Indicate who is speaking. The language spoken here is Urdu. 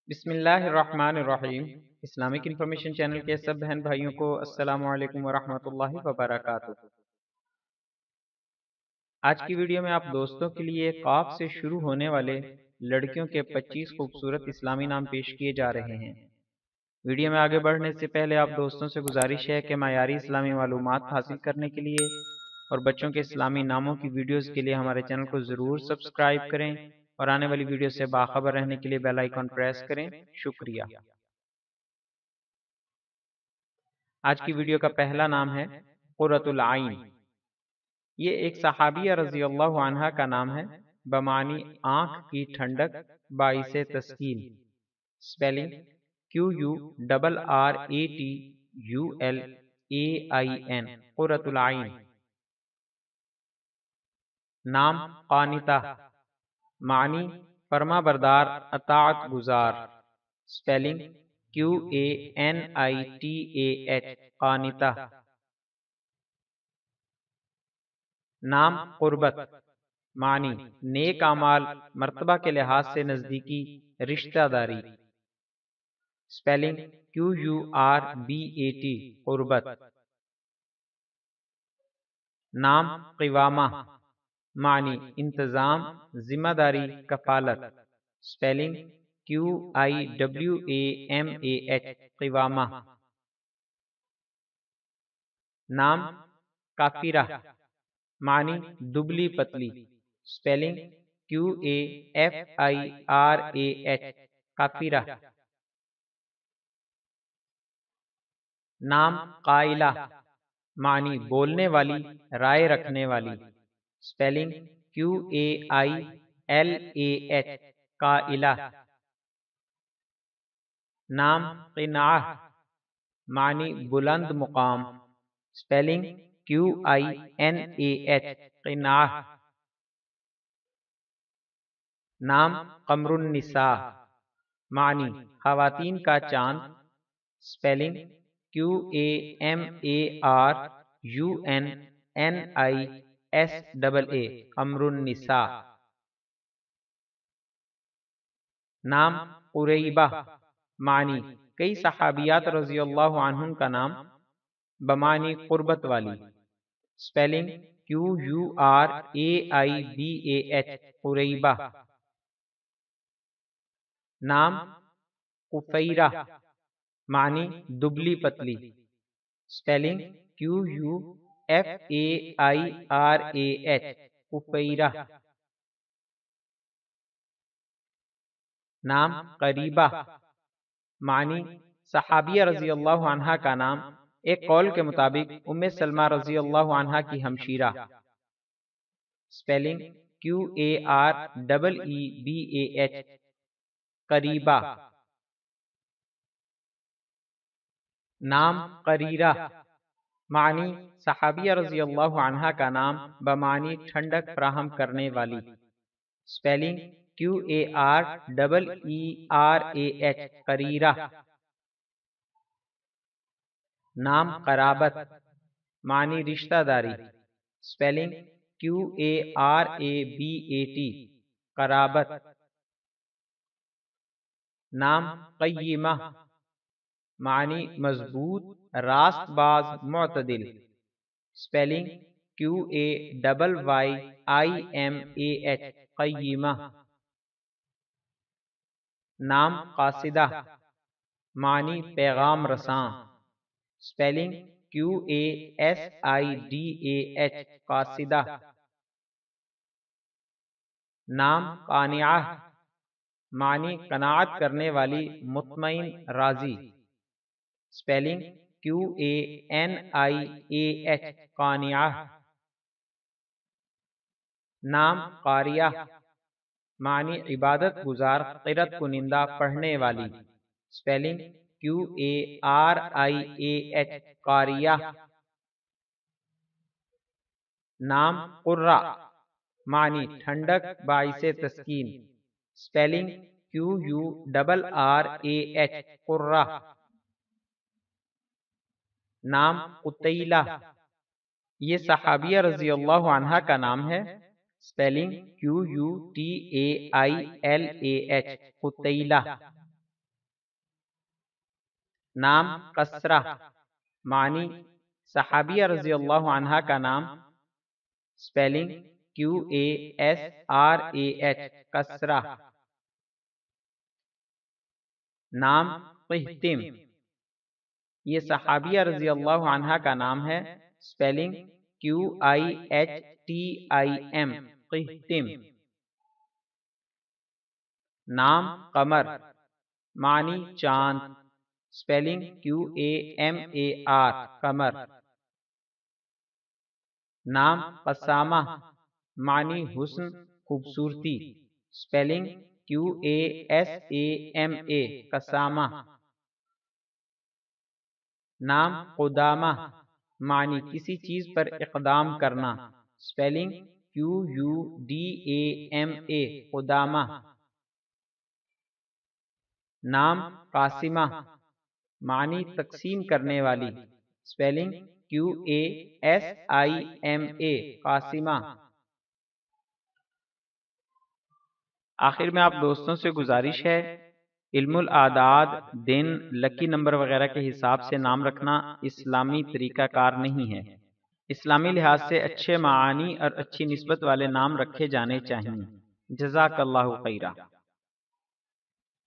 Speaker 1: بسم اللہ الرحمن الرحیم۔ اسلامک انفارمیشن چینل کے سب بہن بھائیوں کو السلام علیکم ورحمۃ اللہ وبرکاتہ۔ آج کی ویڈیو میں آپ دوستوں کے لیے قاف سے شروع ہونے والے لڑکیوں کے 25 خوبصورت اسلامی نام پیش کیے جا رہے ہیں۔ ویڈیو میں آگے بڑھنے سے پہلے آپ دوستوں سے گزارش ہے کہ معیاری اسلامی معلومات حاصل کرنے کے لیے اور بچوں کے اسلامی ناموں کی ویڈیوز کے لیے ہمارے چینل کو ضرور سبسکرائب کریں اور آنے والی ویڈیو سے باخبر رہنے کے لیے بیل آئیکن پریس کریں۔ شکریہ۔ آج کی ویڈیو کا پہلا نام ہے قرۃ العین۔ یہ ایک صحابیہ رضی اللہ عنہا کا نام ہے، بمعنی آنکھ کی ٹھنڈک، باعث تسکین۔ سپیلنگ QURRATULAIN، قرۃ العین۔ نام قانتہ، معنی فرما بردار، اطاعت گزار۔ Spelling QANITAH، قانتہ۔ نام قربت، معنی نیک اعمال، مرتبہ کے لحاظ سے نزدیکی، رشتہ داری۔ سپیلنگ QURBAT، قربت۔ نام قوامہ، معنی انتظام، ذمہ داری، کفالت۔ Spelling QIWAMAH، قوامہ۔ نام کافرہ، معنی دبلی پتلی۔ Spelling QAFIRAH، کافرہ۔ نام قائلہ، معنی بولنے والی، رائے رکھنے والی۔ Spelling QAILAH، قائلہ۔ نام قناعہ، معنی بلند مقام۔ Spelling QINAH، قناعہ۔ نام قمر النساء، معنی خواتین کا چاند۔ سپیلنگ QAMARUNNISAA، قمر النساء۔ نام قریبہ، معنی کئی صحابیات رضی اللہ عنہم کا نام، بمعنی قربت والی۔ Spelling QURAIBAH، قریبہ۔ نام قفیرہ، معنی دبلی پتلی۔ Spelling QUFAIRAH، قفیرہ۔ نام قریبہ، معنی صحابیہ رضی اللہ عنہا کا نام، ایک قول کے مطابق ام سلمہ رضی اللہ عنہا کی ہمشیرہ۔ Spelling QAREEBAH، قریبہ۔ نام قریرہ، معنی صحابیہ رضی اللہ عنہا کا نام، بمعنی ٹھنڈک فراہم کرنے والی۔ Spelling QAREERAH، قریرہ۔ نام قرابت، معنی رشتہ داری۔ سپیلنگ QARABAT، قرابت۔ نام قیمہ، معنی مضبوط، راست باز، معتدل۔ سپیلنگ QAYYIMAH، قیمہ۔ نام قاصدہ، معنی پیغام رساں۔ Spelling QASIDAH، قاصدہ۔ نام قانعہ، معنی قناعت کرنے والی، مطمئن، راضی۔ Spelling QANIAH، قانعہ۔ نام قاریہ، معنی عبادت گزار، قرأت کنندہ، پڑھنے والی۔ Spelling QARIAH، قاریہ۔ نام قرہ، معنی ٹھنڈک، باعث تسکین۔ Spelling QURRAH، قرہ۔ نام قتیلہ، یہ صحابیہ رضی اللہ عنہا کا نام ہے۔ Spelling QUTAILAH، قتیلہ۔ نام قصرہ، معنی صحابیہ رضی اللہ عنہا کا نام، سپیلنگ QASRAH، قصرہ۔ نام قحطم، یہ صحابیہ رضی اللہ عنہا کا نام ہے، سپیلنگ QIHTIM، قحطم۔ نام قمر، معنی چاند، سپیلنگ QAMAR، قمر۔ نام قسامہ، معنی حسن، خوبصورتی، سپیلنگ QASAMA، قسامہ۔ نام قدامہ، معنی کسی چیز پر اقدام کرنا، سپیلنگ QUDAMA، قدامہ۔ نام قاسمہ، معنی تقسیم کرنے والی، سپیلنگ QASIMA، قاسمہ۔ آخر میں آپ دوستوں سے گزارش ہے، علم الاعداد، دن، لکی نمبر وغیرہ کے حساب سے نام رکھنا اسلامی طریقہ کار نہیں ہے۔ اسلامی لحاظ سے اچھے معانی اور اچھی نسبت والے نام رکھے جانے چاہیے۔ جزاک اللہ خیرہ۔